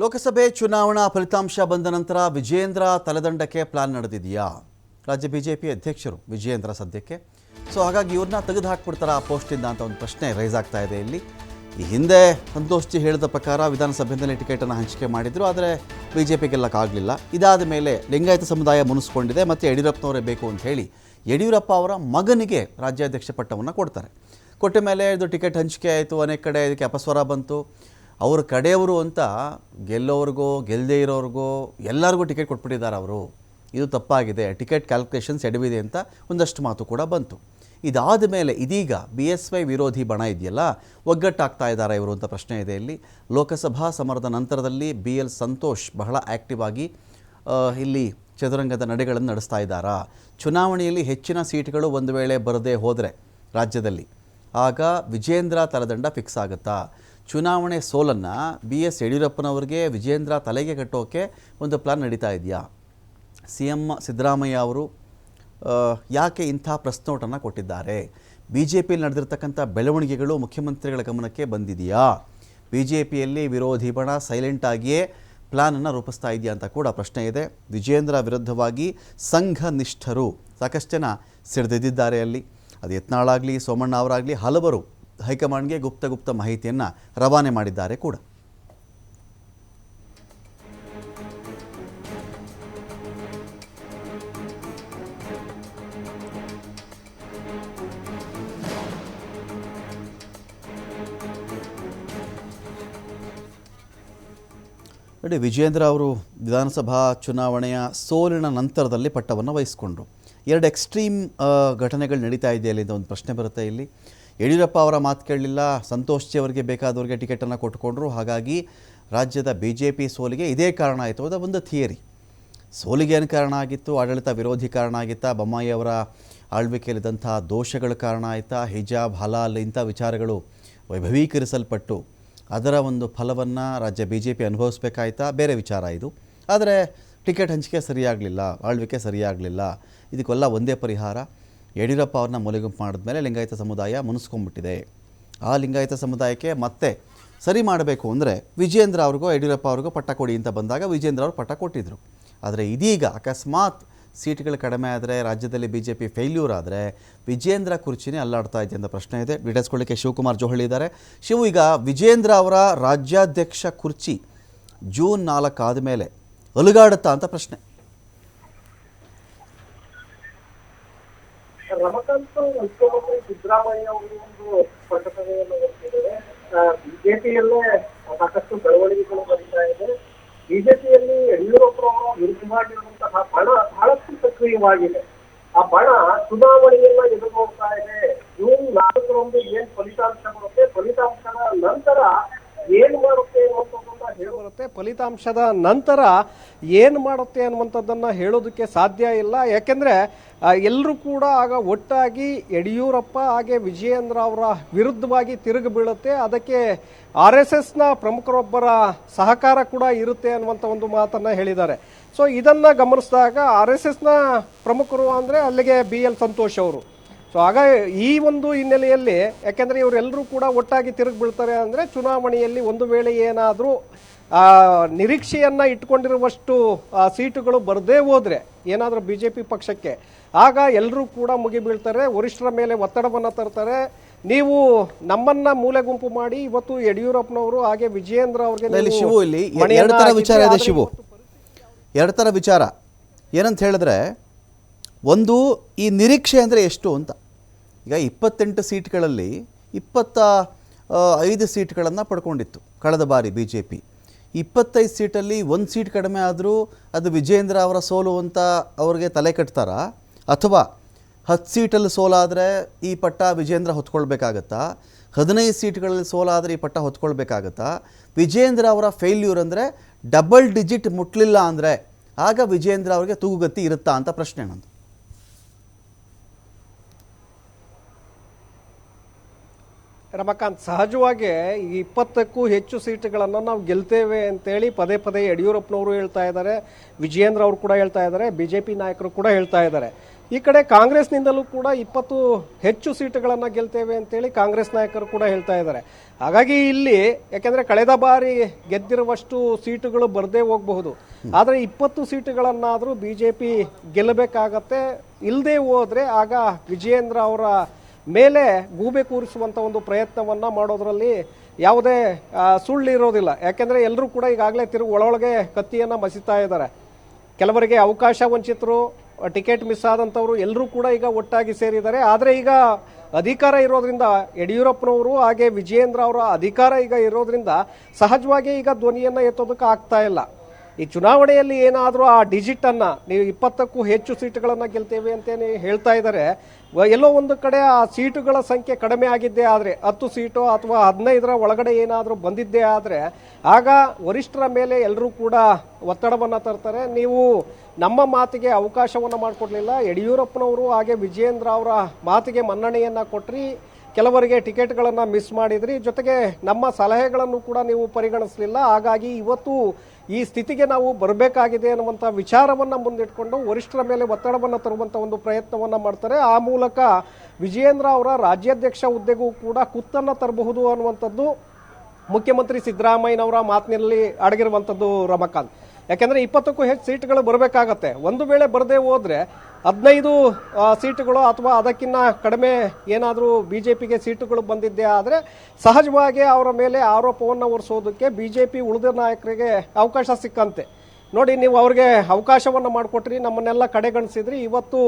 ಲೋಕಸಭೆ ಚುನಾವಣಾ ಫಲಿತಾಂಶ ಬಂದ ನಂತರ ವಿಜೇಂದ್ರ ತಲೆದಂಡಕ್ಕೆ ಪ್ಲಾನ್ ನಡೆದಿದೆಯಾ? ರಾಜ್ಯ ಬಿಜೆಪಿ ಅಧ್ಯಕ್ಷರು ವಿಜೇಂದ್ರ ಸದ್ಯಕ್ಕೆ. ಸೊ ಹಾಗಾಗಿ ಇವ್ರನ್ನ ತೆಗೆದು ಹಾಕ್ಬಿಡ್ತಾರಾ ಆ ಪೋಸ್ಟಿಂದ ಅಂತ ಒಂದು ಪ್ರಶ್ನೆ ರೈಸ್ ಆಗ್ತಾ ಇದೆ ಇಲ್ಲಿ. ಈ ಹಿಂದೆ ಸಂತೋಷ್ ಹೇಳಿದ ಪ್ರಕಾರ ವಿಧಾನಸಭೆಯಲ್ಲಿ ಟಿಕೆಟನ್ನು ಹಂಚಿಕೆ ಮಾಡಿದ್ರು, ಆದರೆ ಬಿಜೆಪಿ ಗೆಲ್ಲಕ್ಕಾಗಲಿಲ್ಲ. ಇದಾದ ಮೇಲೆ ಲಿಂಗಾಯತ ಸಮುದಾಯ ಮುನಿಸ್ಕೊಂಡಿದೆ ಮತ್ತು ಯಡಿಯೂರಪ್ಪನವರೇ ಬೇಕು ಅಂತ ಹೇಳಿ ಯಡಿಯೂರಪ್ಪ ಅವರ ಮಗನಿಗೆ ರಾಜ್ಯಾಧ್ಯಕ್ಷ ಪಟ್ಟವನ್ನು ಕೊಡ್ತಾರೆ. ಕೊಟ್ಟ ಮೇಲೆ ಇದು ಟಿಕೆಟ್ ಹಂಚಿಕೆ ಆಯಿತು. ಅನೇಕ ಕಡೆ ಇದಕ್ಕೆ ಅಪಸ್ವರ ಬಂತು. ಅವ್ರ ಕಡೆಯವರು ಅಂತ ಗೆಲ್ಲೋರಿಗೋ ಗೆಲ್ಲದೇ ಇರೋರಿಗೋ ಎಲ್ಲರಿಗೂ ಟಿಕೆಟ್ ಕೊಟ್ಬಿಟ್ಟಿದ್ದಾರೆ ಅವರು. ಇದು ತಪ್ಪಾಗಿದೆ, ಟಿಕೆಟ್ ಕ್ಯಾಲ್ಕುಲೇಷನ್ಸ್ ಎಡವಿದೆ ಅಂತ ಒಂದಷ್ಟು ಮಾತು ಕೂಡ ಬಂತು. ಇದಾದ ಮೇಲೆ ಇದೀಗ BSY ವಿರೋಧಿ ಬಣ ಇದೆಯಲ್ಲ, ಒಗ್ಗಟ್ಟಾಗ್ತಾ ಇದ್ದಾರೆ ಇವರು ಅಂತ ಪ್ರಶ್ನೆ ಇದೆ ಇಲ್ಲಿ. ಲೋಕಸಭಾ ಸಮರದ ನಂತರದಲ್ಲಿ BL ಸಂತೋಷ್ ಬಹಳ ಆ್ಯಕ್ಟಿವ್ ಆಗಿ ಇಲ್ಲಿ ಚದುರಂಗದ ನಡೆಗಳನ್ನು ನಡೆಸ್ತಾ ಇದ್ದಾರಾ? ಚುನಾವಣೆಯಲ್ಲಿ ಹೆಚ್ಚಿನ ಸೀಟ್ಗಳು ಒಂದು ವೇಳೆ ಬರದೇ ಹೋದರೆ ರಾಜ್ಯದಲ್ಲಿ ಆಗ ವಿಜೇಂದ್ರ ತಲೆದಂಡ ಫಿಕ್ಸ್ ಆಗುತ್ತಾ? ಚುನಾವಣೆ ಸೋಲನ್ನು BS ಯಡಿಯೂರಪ್ಪನವ್ರಿಗೆ ವಿಜೇಂದ್ರ ತಲೆಗೆ ಕಟ್ಟೋಕೆ ಒಂದು ಪ್ಲಾನ್ ನಡೀತಾ ಇದೆಯಾ? CM ಸಿದ್ದರಾಮಯ್ಯ ಅವರು ಯಾಕೆ ಇಂಥ ಪ್ರೆಸ್ ನೋಟನ್ನು ಕೊಟ್ಟಿದ್ದಾರೆ? BJPಯಲ್ಲಿ ನಡೆದಿರ್ತಕ್ಕಂಥ ಬೆಳವಣಿಗೆಗಳು ಮುಖ್ಯಮಂತ್ರಿಗಳ ಗಮನಕ್ಕೆ ಬಂದಿದೆಯಾ? BJPಯಲ್ಲಿ ವಿರೋಧಿ ಬಣ ಸೈಲೆಂಟಾಗಿಯೇ ಪ್ಲಾನನ್ನು ರೂಪಿಸ್ತಾ ಇದೆಯಾ ಅಂತ ಕೂಡ ಪ್ರಶ್ನೆ ಇದೆ. ವಿಜೇಂದ್ರ ವಿರುದ್ಧವಾಗಿ ಸಂಘನಿಷ್ಠರು ಸಾಕಷ್ಟು ಜನ ಸಿಡಿದಿದ್ದಾರೆ ಅಲ್ಲಿ. ಅದು ಯತ್ನಾಳಾಗಲಿ ಸೋಮಣ್ಣ ಅವರಾಗಲಿ ಹಲವರು ಹೈಕಮಾಂಡ್ಗೆ ಗುಪ್ತ ಮಾಹಿತಿಯನ್ನು ರವಾನೆ ಮಾಡಿದ್ದಾರೆ ಕೂಡ. ನೋಡಿ, ವಿಜೇಂದ್ರ ಅವರು ವಿಧಾನಸಭಾ ಚುನಾವಣೆಯ ಸೋಲಿನ ನಂತರದಲ್ಲಿ ಪಟ್ಟವನ್ನು ವಹಿಸಿಕೊಂಡ್ರು. ಎರಡು ಎಕ್ಸ್ಟ್ರೀಮ್ ಘಟನೆಗಳು ನಡೀತಾ ಇದೆಯಲ್ಲ ಅಂತ ಒಂದು ಪ್ರಶ್ನೆ ಬರುತ್ತೆ ಇಲ್ಲಿ. ಯಡಿಯೂರಪ್ಪ ಅವರ ಮಾತು ಕೇಳಲಿಲ್ಲ, ಸಂತೋಷ್ ಅವರಿಗೆ ಬೇಕಾದವರಿಗೆ ಟಿಕೆಟನ್ನು ಕೊಟ್ಟುಕೊಂಡ್ರು. ಹಾಗಾಗಿ ರಾಜ್ಯದ BJP ಸೋಲಿಗೆ ಇದೇ ಕಾರಣ ಆಯಿತು. ಅದು ಒಂದು ಥಿಯರಿ. ಸೋಲಿಗೆ ಏನು ಕಾರಣ ಆಗಿತ್ತು? ಆಡಳಿತ ವಿರೋಧಿ ಕಾರಣ ಆಗಿತ್ತಾ? ಬೊಮ್ಮಾಯಿ ಅವರ ಆಳ್ವಿಕೆಯಲ್ಲಿದ್ದಂಥ ದೋಷಗಳ ಕಾರಣ ಆಯಿತಾ? ಹಿಜಾಬ್, ಹಲಾಲ್ ಇಂಥ ವಿಚಾರಗಳು ವೈಭವೀಕರಿಸಲ್ಪಟ್ಟು ಅದರ ಒಂದು ಫಲವನ್ನು ರಾಜ್ಯ BJP ಅನುಭವಿಸ್ಬೇಕಾಯ್ತಾ? ಬೇರೆ ವಿಚಾರ ಇದು. ಆದರೆ ಟಿಕೆಟ್ ಹಂಚಿಕೆ ಸರಿಯಾಗಲಿಲ್ಲ, ಆಳ್ವಿಕೆ ಸರಿಯಾಗಲಿಲ್ಲ. ಇದಕ್ಕೆಲ್ಲ ಒಂದೇ ಪರಿಹಾರ, ಯಡಿಯೂರಪ್ಪ ಅವ್ರನ್ನ ಮೂಲೆಗುಂಪು ಮಾಡಿದ್ಮೇಲೆ ಲಿಂಗಾಯತ ಸಮುದಾಯ ಮುನಿಸ್ಕೊಂಡ್ಬಿಟ್ಟಿದೆ. ಆ ಲಿಂಗಾಯತ ಸಮುದಾಯಕ್ಕೆ ಮತ್ತೆ ಸರಿ ಮಾಡಬೇಕು ಅಂದರೆ ವಿಜೇಂದ್ರ ಅವ್ರಿಗೋ ಯಡಿಯೂರಪ್ಪ ಅವ್ರಿಗೋ ಪಟ್ಟ ಕೊಡಿ ಅಂತ ಬಂದಾಗ ವಿಜೇಂದ್ರ ಅವರು ಪಟ್ಟ ಕೊಟ್ಟಿದ್ದರು. ಆದರೆ ಇದೀಗ ಅಕಸ್ಮಾತ್ ಸೀಟ್ಗಳು ಕಡಿಮೆ ಆದರೆ, ರಾಜ್ಯದಲ್ಲಿ BJP ಫೇಲ್ಯೂರ್ ಆದರೆ ವಿಜೇಂದ್ರ ಕುರ್ಚಿನೇ ಅಲ್ಲಾಡ್ತಾ ಇದೆ ಅಂತ ಪ್ರಶ್ನೆ ಇದೆ. ವಿಡಿಸ್ಕೊಳ್ಳಿಕ್ಕೆ ಶಿವಕುಮಾರ್ ಜೋಹಳಿ ಇದ್ದಾರೆ. ಶಿವು, ಈಗ ವಿಜೇಂದ್ರ ಅವರ ರಾಜ್ಯಾಧ್ಯಕ್ಷ ಕುರ್ಚಿ ಜೂನ್ 4 ಆದಮೇಲೆ ಅಲುಗಾಡುತ್ತಾ ಅಂತ ಪ್ರಶ್ನೆ. ರಮಕಾಂತ್ ಮುಖ್ಯಮಂತ್ರಿ ಸಿದ್ದರಾಮಯ್ಯ ಅವರು ಒಂದು ಪ್ರಕಟಣೆಯನ್ನು ಹೊರಡಿಸಿದ್ದಾರೆ. ಬಿಜೆಪಿಯಲ್ಲೇ ಸಾಕಷ್ಟು ಬೆಳವಣಿಗೆಗಳು ನಡೀತಾ ಇದೆ. ಬಿಜೆಪಿಯಲ್ಲಿ ಯಡಿಯೂರಪ್ಪನವರ ವಿರುದ್ಧವಾಗಿರುವಂತಹ ಬಣ ಬಹಳಷ್ಟು ಸಕ್ರಿಯವಾಗಿದೆ. ಆ ಬಣ ಚುನಾವಣೆಯನ್ನ ಎದುರು ನೋಡ್ತಾ ಇದೆ. ಜೂನ್ 4ರಂದು ಏನ್ ಫಲಿತಾಂಶ ಬರುತ್ತೆ, ಫಲಿತಾಂಶದ ನಂತರ ಏನು ಮಾಡುತ್ತೆ ಅನ್ನುವಂಥದ್ದನ್ನ ಹೇಳಬರುತ್ತೆ. ಫಲಿತಾಂಶದ ನಂತರ ಏನು ಮಾಡುತ್ತೆ ಅನ್ನುವಂಥದ್ದನ್ನ ಹೇಳೋದಕ್ಕೆ ಸಾಧ್ಯ ಇಲ್ಲ. ಯಾಕೆಂದ್ರೆ ಎಲ್ಲರೂ ಕೂಡ ಆಗ ಒಟ್ಟಾಗಿ ಯಡಿಯೂರಪ್ಪ ಹಾಗೆ ವಿಜಯೇಂದ್ರ ಅವರ ವಿರುದ್ಧವಾಗಿ ತಿರುಗಿ ಬೀಳುತ್ತೆ. ಅದಕ್ಕೆ RSSನ ಪ್ರಮುಖರೊಬ್ಬರ ಸಹಕಾರ ಕೂಡ ಇರುತ್ತೆ ಅನ್ನುವಂಥ ಒಂದು ಮಾತನ್ನ ಹೇಳಿದ್ದಾರೆ. ಸೊ ಇದನ್ನ ಗಮನಿಸಿದಾಗ RSSನ ಪ್ರಮುಖರು ಅಂದರೆ ಅಲ್ಲಿಗೆ BL ಸಂತೋಷ್ ಅವರು. ಸೊ ಆಗ ಈ ಒಂದು ಹಿನ್ನೆಲೆಯಲ್ಲಿ, ಯಾಕೆಂದರೆ ಇವರೆಲ್ಲರೂ ಕೂಡ ಒಟ್ಟಾಗಿ ತಿರುಗಿ ಬೀಳ್ತಾರೆ ಅಂದರೆ ಚುನಾವಣೆಯಲ್ಲಿ ಒಂದು ವೇಳೆ ಏನಾದರೂ ನಿರೀಕ್ಷೆಯನ್ನು ಇಟ್ಕೊಂಡಿರುವಷ್ಟು ಸೀಟುಗಳು ಬರದೇ ಹೋದರೆ ಏನಾದರೂ BJP ಪಕ್ಷಕ್ಕೆ, ಆಗ ಎಲ್ಲರೂ ಕೂಡ ಮುಗಿಬೀಳ್ತಾರೆ. ವರಿಷ್ಠರ ಮೇಲೆ ಒತ್ತಡವನ್ನು ತರ್ತಾರೆ. ನೀವು ನಮ್ಮನ್ನ ಮೂಲೆ ಗುಂಪು ಮಾಡಿ ಇವತ್ತು ಯಡಿಯೂರಪ್ಪನವರು ಹಾಗೆ ವಿಜಯೇಂದ್ರ ಅವ್ರಿಗೆ ಶಿವು ಇಲ್ಲಿ ಎರಡು ಥರ ವಿಚಾರ ಇದೆ. ಶಿವು, ಎರಡು ಥರ ವಿಚಾರ ಏನಂತ ಹೇಳಿದ್ರೆ, ಒಂದು ಈ ನಿರೀಕ್ಷೆ ಅಂದರೆ ಎಷ್ಟು ಅಂತ. ಈಗ 28 ಸೀಟ್ಗಳಲ್ಲಿ 25 ಸೀಟ್ಗಳನ್ನು ಪಡ್ಕೊಂಡಿತ್ತು ಕಳೆದ ಬಾರಿ BJP. 25 ಸೀಟಲ್ಲಿ 1 ಸೀಟ್ ಕಡಿಮೆ ಆದರೂ ಅದು ವಿಜೇಂದ್ರ ಅವರ ಸೋಲು ಅಂತ ಅವ್ರಿಗೆ ತಲೆ ಕಟ್ತಾರಾ? ಅಥವಾ 10 ಸೀಟಲ್ಲಿ ಸೋಲಾದರೆ ಈ ಪಟ್ಟ ವಿಜೇಂದ್ರ ಹೊತ್ಕೊಳ್ಬೇಕಾಗತ್ತಾ? 15 ಸೀಟ್ಗಳಲ್ಲಿ ಸೋಲಾದರೆ ಈ ಪಟ್ಟ ಹೊತ್ಕೊಳ್ಬೇಕಾಗತ್ತಾ? ವಿಜೇಂದ್ರ ಅವರ ಫೇಲ್ಯೂರ್ ಅಂದರೆ ಡಬಲ್ ಡಿಜಿಟ್ ಮುಟ್ಲಿಲ್ಲ ಅಂದರೆ ಆಗ ವಿಜೇಂದ್ರ ಅವರಿಗೆ ತೂಗುಗತಿ ಇರುತ್ತಾ ಅಂತ ಪ್ರಶ್ನೆ ನಂದು. ರಮಕಾಂತ್, ಸಹಜವಾಗಿ ಈ 20ಕ್ಕೂ ಹೆಚ್ಚು ಸೀಟುಗಳನ್ನು ನಾವು ಗೆಲ್ತೇವೆ ಅಂತೇಳಿ ಪದೇ ಪದೇ ಯಡಿಯೂರಪ್ಪನವರು ಹೇಳ್ತಾ ಇದ್ದಾರೆ, ವಿಜಯೇಂದ್ರ ಅವರು ಕೂಡ ಹೇಳ್ತಾ ಇದ್ದಾರೆ, ಬಿಜೆಪಿ ನಾಯಕರು ಕೂಡ ಹೇಳ್ತಾ ಇದ್ದಾರೆ. ಈ ಕಡೆ ಕಾಂಗ್ರೆಸ್ನಿಂದಲೂ ಕೂಡ 20 ಹೆಚ್ಚು ಸೀಟುಗಳನ್ನು ಗೆಲ್ತೇವೆ ಅಂತೇಳಿ ಕಾಂಗ್ರೆಸ್ ನಾಯಕರು ಕೂಡ ಹೇಳ್ತಾ ಇದ್ದಾರೆ. ಹಾಗಾಗಿ ಇಲ್ಲಿ ಯಾಕೆಂದರೆ ಕಳೆದ ಬಾರಿ ಗೆದ್ದಿರುವಷ್ಟು ಸೀಟುಗಳು ಬರದೇ ಹೋಗಬಹುದು, ಆದರೆ 20 ಸೀಟುಗಳನ್ನಾದರೂ ಬಿಜೆಪಿ ಗೆಲ್ಲಬೇಕಾಗತ್ತೆ. ಇಲ್ಲದೆ ಹೋದರೆ ಆಗ ವಿಜಯೇಂದ್ರ ಅವರ ಮೇಲೆ ಗೂಬೆ ಕೂರಿಸುವಂಥ ಒಂದು ಪ್ರಯತ್ನವನ್ನು ಮಾಡೋದರಲ್ಲಿ ಯಾವುದೇ ಸುಳ್ಳಿರೋದಿಲ್ಲ. ಯಾಕೆಂದರೆ ಎಲ್ಲರೂ ಕೂಡ ಈಗಾಗಲೇ ಒಳೊಳಗೆ ಕತ್ತಿಯನ್ನು ಮಸಿತಾ ಇದ್ದಾರೆ. ಕೆಲವರಿಗೆ ಅವಕಾಶ ವಂಚಿತರು, ಟಿಕೆಟ್ ಮಿಸ್ ಆದಂಥವರು ಎಲ್ಲರೂ ಕೂಡ ಈಗ ಒಟ್ಟಾಗಿ ಸೇರಿದ್ದಾರೆ. ಆದರೆ ಈಗ ಅಧಿಕಾರ ಇರೋದ್ರಿಂದ ಯಡಿಯೂರಪ್ಪನವರು ಹಾಗೆ ವಿಜಯೇಂದ್ರ ಅವರ ಅಧಿಕಾರ ಈಗ ಇರೋದ್ರಿಂದ ಸಹಜವಾಗಿ ಈಗ ಧ್ವನಿಯನ್ನು ಎತ್ತೋದಕ್ಕೆ ಆಗ್ತಾ ಇಲ್ಲ. ಈ ಚುನಾವಣೆಯಲ್ಲಿ ಏನಾದರೂ ಆ ಡಿಜಿಟನ್ನು ನೀವು 20ಕ್ಕೂ ಹೆಚ್ಚು ಸೀಟುಗಳನ್ನು ಗೆಲ್ತೇವೆ ಅಂತೇಳಿ ಹೇಳ್ತಾ ಇದ್ದಾರೆ, ಎಲ್ಲೋ ಒಂದು ಕಡೆ ಆ ಸೀಟುಗಳ ಸಂಖ್ಯೆ ಕಡಿಮೆ ಆಗಿದ್ದೇ ಆದರೆ 10 ಸೀಟು ಅಥವಾ 15ರ ಒಳಗಡೆ ಏನಾದರೂ ಬಂದಿದ್ದೇ ಆದರೆ ಆಗ ವರಿಷ್ಠರ ಮೇಲೆ ಎಲ್ಲರೂ ಕೂಡ ಒತ್ತಡವನ್ನು ತರ್ತಾರೆ. ನೀವು ನಮ್ಮ ಮಾತಿಗೆ ಅವಕಾಶವನ್ನು ಮಾಡಿಕೊಡ್ಲಿಲ್ಲ, ಯಡಿಯೂರಪ್ಪನವರು ಹಾಗೆ ವಿಜಯೇಂದ್ರ ಅವರ ಮಾತಿಗೆ ಮನ್ನಣೆಯನ್ನು ಕೊಟ್ರಿ, ಕೆಲವರಿಗೆ ಟಿಕೆಟ್ಗಳನ್ನು ಮಿಸ್ ಮಾಡಿದ್ರಿ, ಜೊತೆಗೆ ನಮ್ಮ ಸಲಹೆಗಳನ್ನು ಕೂಡ ನೀವು ಪರಿಗಣಿಸಲಿಲ್ಲ. ಹಾಗಾಗಿ ಇವತ್ತು ಈ ಸ್ಥಿತಿಗೆ ನಾವು ಬರಬೇಕಾಗಿದೆ ಅನ್ನುವಂಥ ವಿಚಾರವನ್ನು ಮುಂದಿಟ್ಕೊಂಡು ವರಿಷ್ಠರ ಮೇಲೆ ಒತ್ತಡವನ್ನು ತರುವಂಥ ಒಂದು ಪ್ರಯತ್ನವನ್ನು ಮಾಡ್ತಾರೆ. ಆ ಮೂಲಕ ವಿಜಯೇಂದ್ರ ಅವರ ರಾಜ್ಯಾಧ್ಯಕ್ಷ ಹುದ್ದೆಗೂ ಕೂಡ ಕುತ್ತನ್ನು ತರಬಹುದು ಅನ್ನುವಂಥದ್ದು ಮುಖ್ಯಮಂತ್ರಿ ಸಿದ್ದರಾಮಯ್ಯನವರ ಮಾತಿನಲ್ಲಿ ಅಡಗಿರುವಂಥದ್ದು ರಮಕಾಂತ್. ಯಾಕೆಂದರೆ 20ಕ್ಕೂ ಹೆಚ್ಚು ಸೀಟುಗಳು ಬರಬೇಕಾಗತ್ತೆ. ಒಂದು ವೇಳೆ ಬರದೇ ಹೋದರೆ 15 ಸೀಟುಗಳು ಅಥವಾ ಅದಕ್ಕಿಂತ ಕಡಿಮೆ ಏನಾದರೂ ಬಿ ಜೆ ಪಿಗೆ ಸೀಟುಗಳು ಬಂದಿದ್ದೇ ಆದರೆ ಸಹಜವಾಗಿ ಅವರ ಮೇಲೆ ಆರೋಪವನ್ನು ಹೊರಿಸೋದಕ್ಕೆ ಬಿ ಜೆ ಪಿ ಉಳಿದ ನಾಯಕರಿಗೆ ಅವಕಾಶ ಸಿಕ್ಕಂತೆ. ನೋಡಿ, ನೀವು ಅವ್ರಿಗೆ ಅವಕಾಶವನ್ನು ಮಾಡಿಕೊಟ್ರಿ, ನಮ್ಮನ್ನೆಲ್ಲ ಕಡೆಗಣಿಸಿದ್ರಿ, ಇವತ್ತು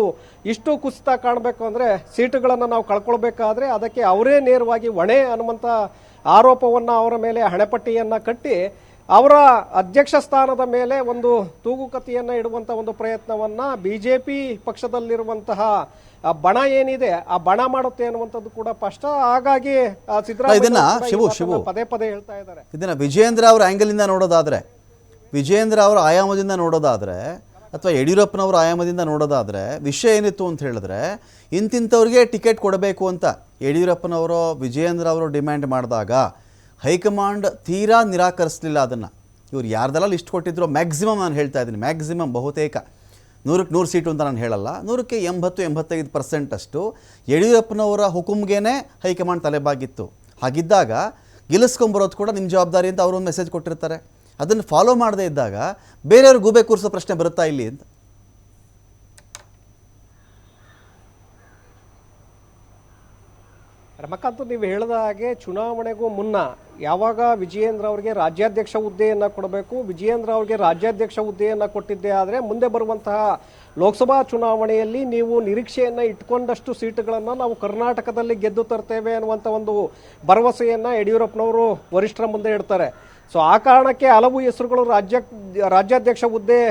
ಇಷ್ಟು ಕುಸಿತ ಕಾಣಬೇಕು ಅಂದರೆ ಸೀಟುಗಳನ್ನು ನಾವು ಕಳ್ಕೊಳ್ಬೇಕಾದ್ರೆ ಅದಕ್ಕೆ ಅವರೇ ನೇರವಾಗಿ ಹೊಣೆ ಅನ್ನುವಂಥ ಆರೋಪವನ್ನು ಅವರ ಮೇಲೆ ಹಣೆಪಟ್ಟಿಯನ್ನು ಕಟ್ಟಿ ಅವರ ಅಧ್ಯಕ್ಷ ಸ್ಥಾನದ ಮೇಲೆ ಒಂದು ತೂಗುಕತಿಯನ್ನು ಇಡುವಂಥ ಒಂದು ಪ್ರಯತ್ನವನ್ನು ಬಿಜೆಪಿ ಪಕ್ಷದಲ್ಲಿರುವಂತಹ ಬಣ ಏನಿದೆ ಆ ಬಣ ಮಾಡುತ್ತೆ ಅನ್ನುವಂಥದ್ದು ಕೂಡ ಸ್ಪಷ್ಟ. ಹಾಗಾಗಿ ಸಿದ್ದರಾಮಯ್ಯ ಪದೇ ಪದೇ ಹೇಳ್ತಾ ಇದ್ದಾರೆ. ಇದನ್ನ ವಿಜಯೇಂದ್ರ ಅವರ ಆ್ಯಂಗಲಿಂದ ನೋಡೋದಾದ್ರೆ, ವಿಜಯೇಂದ್ರ ಅವರ ಆಯಾಮದಿಂದ ನೋಡೋದಾದ್ರೆ ಅಥವಾ ಯಡಿಯೂರಪ್ಪನವರ ಆಯಾಮದಿಂದ ನೋಡೋದಾದ್ರೆ ವಿಷಯ ಏನಿತ್ತು ಅಂತ ಹೇಳಿದ್ರೆ, ಇಂತಿಂಥವ್ರಿಗೆ ಟಿಕೆಟ್ ಕೊಡಬೇಕು ಅಂತ ಯಡಿಯೂರಪ್ಪನವರು ವಿಜಯೇಂದ್ರ ಅವರು ಡಿಮ್ಯಾಂಡ್ ಮಾಡಿದಾಗ ಹೈಕಮಾಂಡ್ ತೀರಾ ನಿರಾಕರಿಸಲಿಲ್ಲ. ಅದನ್ನು ಇವ್ರು ಯಾರ್ದೆಲ್ಲ ಲಿಸ್ಟ್ ಕೊಟ್ಟಿದ್ರು ಮ್ಯಾಕ್ಸಿಮಮ್ ನಾನು ಹೇಳ್ತಾ ಇದ್ದೀನಿ, ಮ್ಯಾಕ್ಸಿಮಮ್ ಬಹುತೇಕ 100ಕ್ಕೆ 100 ಸೀಟು ಅಂತ ನಾನು ಹೇಳಲ್ಲ, 100ಕ್ಕೆ 80-85% ಅಷ್ಟು ಯಡಿಯೂರಪ್ಪನವರ ಹುಕುಮ್ಗೇನೆ ಹೈಕಮಾಂಡ್ ತಲೆಬಾಗಿತ್ತು. ಹಾಗಿದ್ದಾಗ ಗೆಲ್ಲಿಸ್ಕೊಂಬರೋದು ಕೂಡ ನಿಮ್ಮ ಜವಾಬ್ದಾರಿ ಅಂತ ಅವರೊಂದು ಮೆಸೇಜ್ ಕೊಟ್ಟಿರ್ತಾರೆ. ಅದನ್ನು ಫಾಲೋ ಮಾಡದೇ ಇದ್ದಾಗ ಬೇರೆಯವ್ರು ಗೂಬೆ ಕೂರಿಸೋ ಪ್ರಶ್ನೆ ಬರುತ್ತಾ ಇಲ್ಲಿ ಅಂತ. ರಮಕಾಂತ್, ನೀವು ಹೇಳಿದ ಹಾಗೆ ಚುನಾವಣೆಗೂ ಮುನ್ನ ಯಾವಾಗ ವಿಜಯೇಂದ್ರ ಅವರಿಗೆ ರಾಜ್ಯಾಧ್ಯಕ್ಷ ಹುದ್ದೆಯನ್ನು ಕೊಡಬೇಕು, ವಿಜಯೇಂದ್ರ ಅವರಿಗೆ ರಾಜ್ಯಾಧ್ಯಕ್ಷ ಹುದ್ದೆಯನ್ನು ಕೊಟ್ಟಿದ್ದೇ ಆದರೆ ಮುಂದೆ ಬರುವಂತಹ ಲೋಕಸಭಾ ಚುನಾವಣೆಯಲ್ಲಿ ನೀವು ನಿರೀಕ್ಷೆಯನ್ನು ಇಟ್ಕೊಂಡಷ್ಟು ಸೀಟುಗಳನ್ನು ನಾವು ಕರ್ನಾಟಕದಲ್ಲಿ ಗೆದ್ದು ತರ್ತೇವೆ ಅನ್ನುವಂಥ ಒಂದು ಭರವಸೆಯನ್ನು ಯಡಿಯೂರಪ್ಪನವರು ವರಿಷ್ಠರ ಮುಂದೆ ಇಡ್ತಾರೆ. ಸೊ ಆ ಕಾರಣಕ್ಕೆ ಹಲವು ಹೆಸರುಗಳು ರಾಜ್ಯಾಧ್ಯಕ್ಷ ಹುದ್ದೆ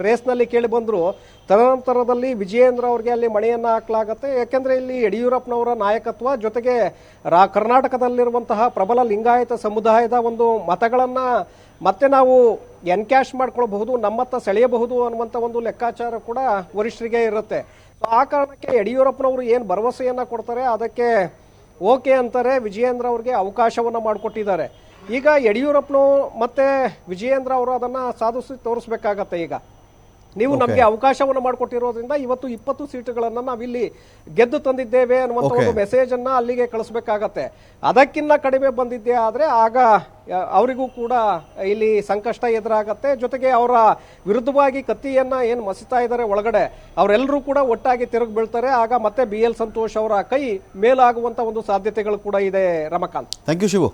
ರೇಸ್ನಲ್ಲಿ ಕೇಳಿ ಬಂದರು. ತದನಂತರದಲ್ಲಿ ವಿಜಯೇಂದ್ರ ಅವರಿಗೆ ಅಲ್ಲಿ ಮಣೆಯನ್ನು ಹಾಕಲಾಗತ್ತೆ. ಯಾಕೆಂದರೆ ಇಲ್ಲಿ ಯಡಿಯೂರಪ್ಪನವರ ನಾಯಕತ್ವ ಜೊತೆಗೆ ಕರ್ನಾಟಕದಲ್ಲಿರುವಂತಹ ಪ್ರಬಲ ಲಿಂಗಾಯತ ಸಮುದಾಯದ ಒಂದು ಮತಗಳನ್ನು ಮತ್ತೆ ನಾವು ಎನ್ಕ್ಯಾಶ್ ಮಾಡ್ಕೊಳ್ಬಹುದು, ನಮ್ಮತ್ತ ಸೆಳೆಯಬಹುದು ಅನ್ನುವಂಥ ಒಂದು ಲೆಕ್ಕಾಚಾರ ಕೂಡ ವರಿಷ್ಠರಿಗೆ ಇರುತ್ತೆ. ಸೊ ಆ ಕಾರಣಕ್ಕೆ ಯಡಿಯೂರಪ್ಪನವರು ಏನು ಭರವಸೆಯನ್ನು ಕೊಡ್ತಾರೆ ಅದಕ್ಕೆ ಓಕೆ ಅಂತಾರೆ, ವಿಜಯೇಂದ್ರ ಅವ್ರಿಗೆ ಅವಕಾಶವನ್ನು ಮಾಡಿಕೊಟ್ಟಿದ್ದಾರೆ. ಈಗ ಯಡಿಯೂರಪ್ಪನವರು ಮತ್ತೆ ವಿಜಯೇಂದ್ರ ಅವರು ಅದನ್ನು ಸಾಧಿಸಿ ತೋರಿಸ್ಬೇಕಾಗತ್ತೆ. ಈಗ ನೀವು ನಮಗೆ ಅವಕಾಶವನ್ನು ಮಾಡಿಕೊಟ್ಟಿರೋದ್ರಿಂದ ಇವತ್ತು 20 ಸೀಟುಗಳನ್ನು ನಾವಿಲ್ಲಿ ಗೆದ್ದು ತಂದಿದ್ದೇವೆ ಅನ್ನುವಂಥ ಒಂದು ಮೆಸೇಜ್ ಅನ್ನ ಅಲ್ಲಿಗೆ ಕಳಿಸ್ಬೇಕಾಗತ್ತೆ. ಅದಕ್ಕಿಂತ ಕಡಿಮೆ ಬಂದಿದ್ದೇ ಆದರೆ ಆಗ ಅವರಿಗೂ ಕೂಡ ಇಲ್ಲಿ ಸಂಕಷ್ಟ ಎದುರಾಗತ್ತೆ. ಜೊತೆಗೆ ಅವರ ವಿರುದ್ಧವಾಗಿ ಕತ್ತಿಯನ್ನ ಏನು ಮಸಿತಾ ಇದ್ದಾರೆ ಒಳಗಡೆ, ಅವರೆಲ್ಲರೂ ಕೂಡ ಒಟ್ಟಾಗಿ ತಿರುಗಿ ಬೀಳ್ತಾರೆ. ಆಗ ಮತ್ತೆ BL ಸಂತೋಷ್ ಅವರ ಕೈ ಮೇಲಾಗುವಂತ ಒಂದು ಸಾಧ್ಯತೆಗಳು ಕೂಡ ಇದೆ. Ramakant, thank you Shivu.